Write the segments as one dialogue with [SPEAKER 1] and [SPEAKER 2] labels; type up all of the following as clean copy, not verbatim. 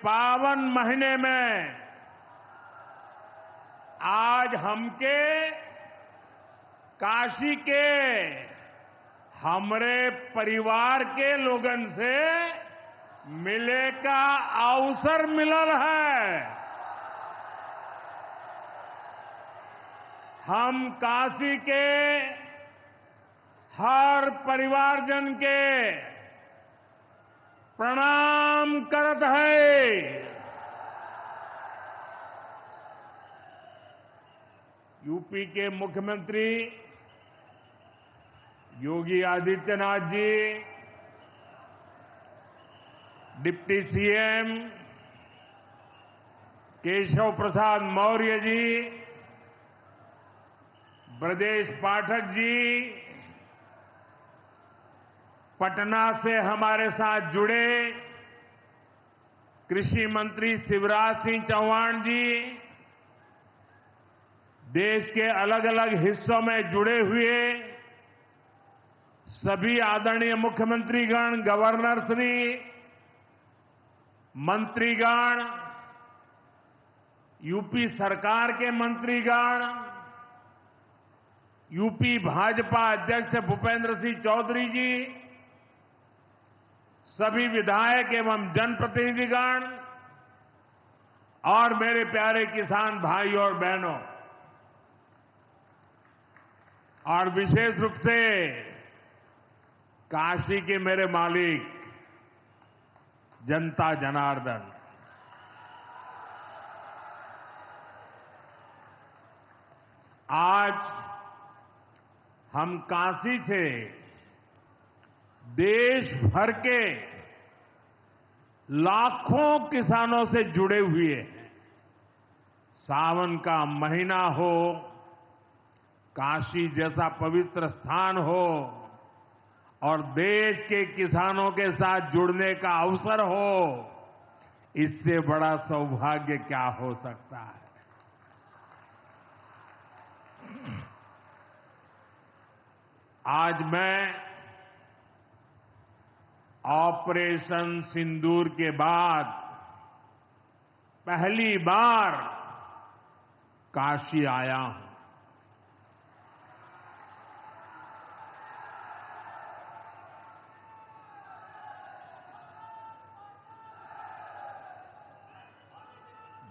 [SPEAKER 1] पावन महीने में आज हमके काशी के हमरे परिवार के लोगन से मिले का अवसर मिलल है। हम काशी के हर परिवारजन के प्रणाम करत है। यूपी के मुख्यमंत्री योगी आदित्यनाथ जी, डिप्टी सीएम केशव प्रसाद मौर्य जी, ब्रजेश पाठक जी, पटना से हमारे साथ जुड़े कृषि मंत्री शिवराज सिंह चौहान जी, देश के अलग अलग हिस्सों में जुड़े हुए सभी आदरणीय मुख्यमंत्रीगण, गवर्नर श्री, मंत्रीगण, यूपी सरकार के मंत्रीगण, यूपी भाजपा अध्यक्ष भूपेंद्र सिंह चौधरी जी, सभी विधायक एवं जनप्रतिनिधिगण और मेरे प्यारे किसान भाई और बहनों, और विशेष रूप से काशी के मेरे मालिक जनता जनार्दन, आज हम काशी से देश भर के लाखों किसानों से जुड़े हुए हैं। सावन का महीना हो, काशी जैसा पवित्र स्थान हो और देश के किसानों के साथ जुड़ने का अवसर हो, इससे बड़ा सौभाग्य क्या हो सकता है। आज मैं ऑपरेशन सिंदूर के बाद पहली बार काशी आया हूं।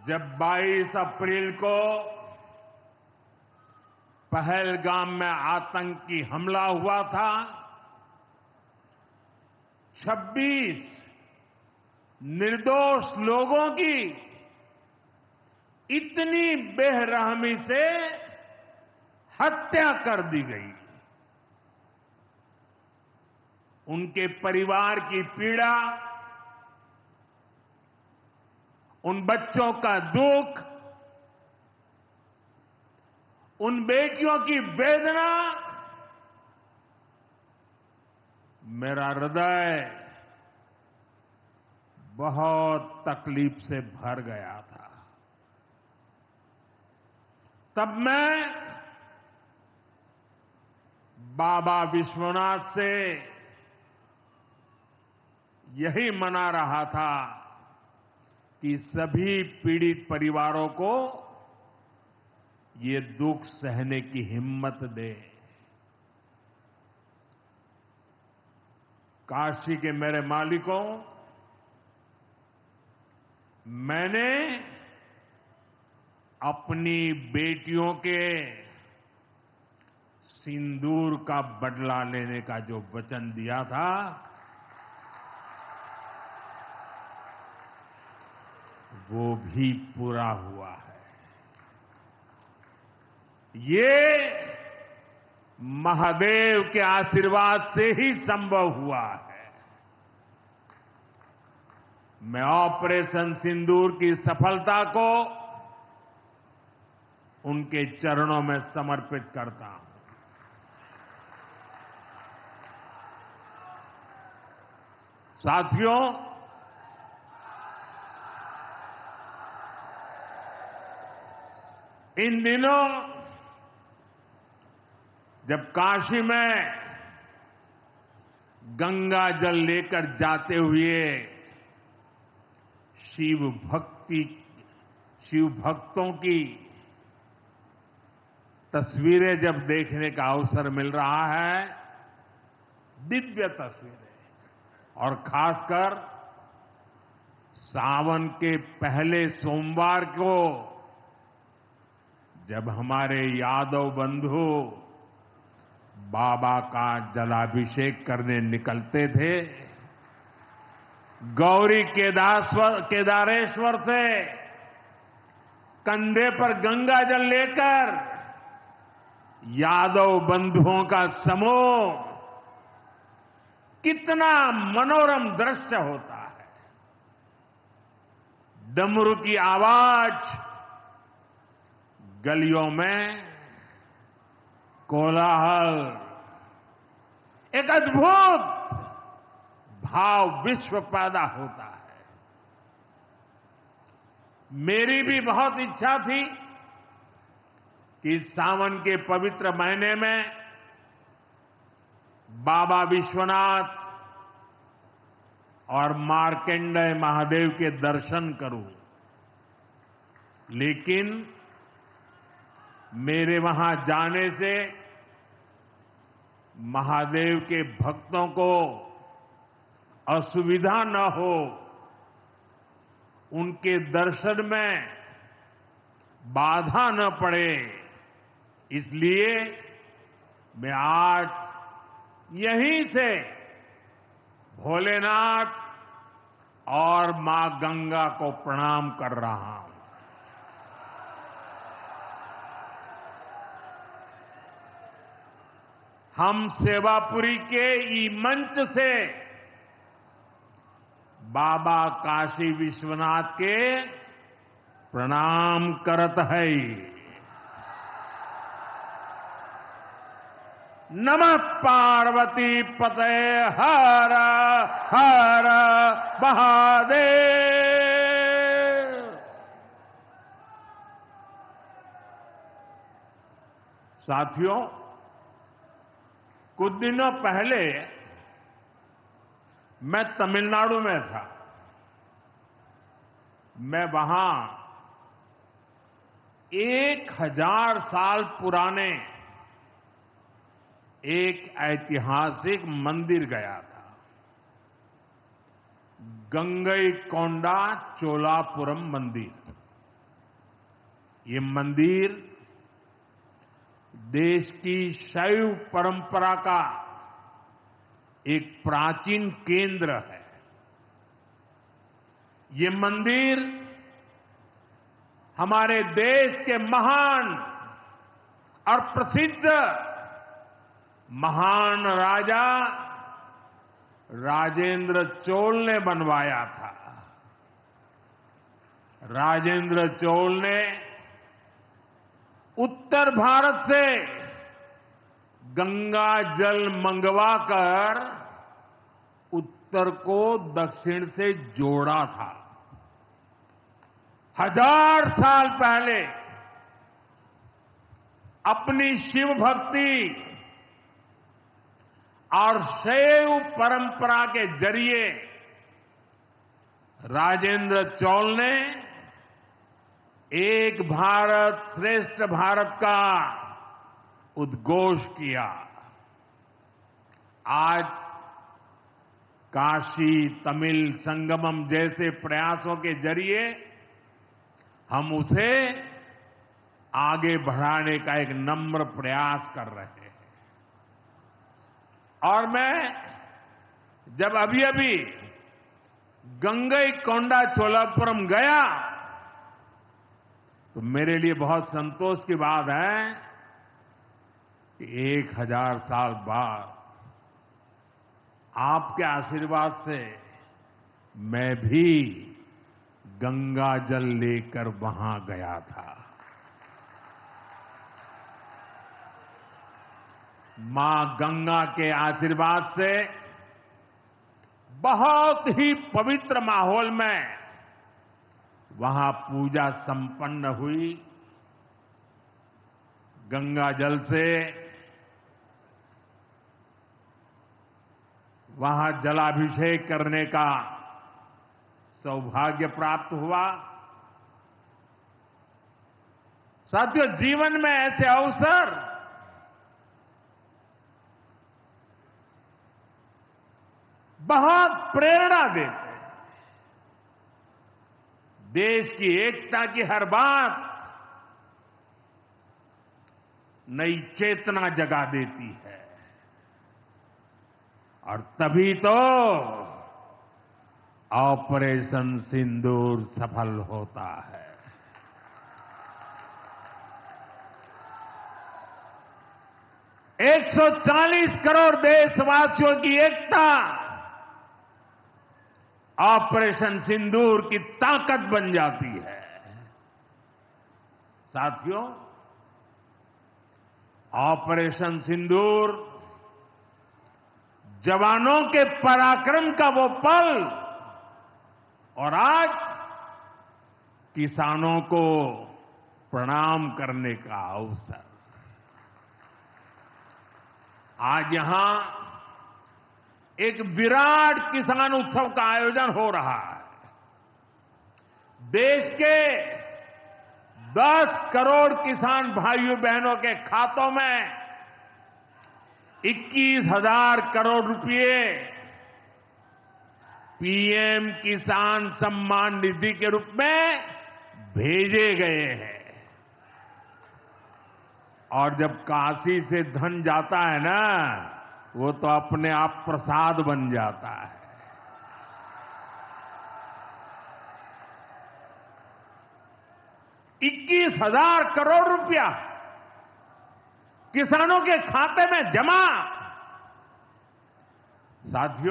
[SPEAKER 1] जब 22 अप्रैल को पहलगाम में आतंकी हमला हुआ था, 26 निर्दोष लोगों की इतनी बेरहमी से हत्या कर दी गई। उनके परिवार की पीड़ा, उन बच्चों का दुख, उन बेटियों की वेदना, मेरा हृदय बहुत तकलीफ से भर गया था। तब मैं बाबा विश्वनाथ से यही मना रहा था कि सभी पीड़ित परिवारों को ये दुख सहने की हिम्मत दे। काशी के मेरे मालिकों, मैंने अपनी बेटियों के सिंदूर का बदला लेने का जो वचन दिया था, वो भी पूरा हुआ है। ये महादेव के आशीर्वाद से ही संभव हुआ है। मैं ऑपरेशन सिंदूर की सफलता को उनके चरणों में समर्पित करता हूं। साथियों, इन दिनों जब काशी में गंगा जल लेकर जाते हुए शिव भक्ति, शिव भक्तों की तस्वीरें जब देखने का अवसर मिल रहा है, दिव्य तस्वीरें, और खासकर सावन के पहले सोमवार को जब हमारे यादव बंधु बाबा का जलाभिषेक करने निकलते थे, गौरी केदारेश्वर से कंधे पर गंगा जल लेकर यादव बंधुओं का समूह, कितना मनोरम दृश्य होता है। डमरू की आवाज, गलियों में कोलाहल, एक अद्भुत भाव विश्व पैदा होता है। मेरी भी बहुत इच्छा थी कि सावन के पवित्र महीने में बाबा विश्वनाथ और मार्कंडेय महादेव के दर्शन करूं, लेकिन मेरे वहां जाने से महादेव के भक्तों को असुविधा न हो, उनके दर्शन में बाधा न पड़े, इसलिए मैं आज यहीं से भोलेनाथ और मां गंगा को प्रणाम कर रहा हूं। हम सेवापुरी के ई मंच से बाबा काशी विश्वनाथ के प्रणाम करत है। नमः पार्वती पते हर हर महादेव। साथियों, कुछ दिनों पहले मैं तमिलनाडु में था। मैं वहां 1000 साल पुराने एक ऐतिहासिक मंदिर गया था, गंगईकोंडा चोलापुरम मंदिर। ये मंदिर देश की शैव परंपरा का एक प्राचीन केंद्र है। ये मंदिर हमारे देश के महान और प्रसिद्ध महान राजा राजेंद्र चोल ने बनवाया था। राजेंद्र चोल ने उत्तर भारत से गंगा जल मंगवाकर उत्तर को दक्षिण से जोड़ा था। 1000 साल पहले अपनी शिव भक्ति और शैव परंपरा के जरिए राजेंद्र चोल ने एक भारत श्रेष्ठ भारत का उद्घोष किया। आज काशी तमिल संगमम जैसे प्रयासों के जरिए हम उसे आगे बढ़ाने का एक नम्र प्रयास कर रहे हैं। और मैं जब अभी गंगईकोंडा चोलापुरम गया तो मेरे लिए बहुत संतोष की बात है कि 1000 साल बाद आपके आशीर्वाद से मैं भी गंगा जल लेकर वहां गया था। मां गंगा के आशीर्वाद से बहुत ही पवित्र माहौल में वहां पूजा संपन्न हुई। गंगा जल से वहां जलाभिषेक करने का सौभाग्य प्राप्त हुआ। साथियों, जीवन में ऐसे अवसर बहुत प्रेरणा देते हैं। देश की एकता की हर बात नई चेतना जगा देती है और तभी तो ऑपरेशन सिंदूर सफल होता है। $140 करोड़ देशवासियों की एकता ऑपरेशन सिंदूर की ताकत बन जाती है। साथियों, ऑपरेशन सिंदूर जवानों के पराक्रम का वो पल और आज किसानों को प्रणाम करने का अवसर। आज यहां एक विराट किसान उत्सव का आयोजन हो रहा है। देश के 10 करोड़ किसान भाइयों बहनों के खातों में 21,000 करोड़ रुपए पीएम किसान सम्मान निधि के रूप में भेजे गए हैं। और जब काशी से धन जाता है ना, वो तो अपने आप प्रसाद बन जाता है। $21,000 करोड़ रुपया किसानों के खाते में जमा। साथियों,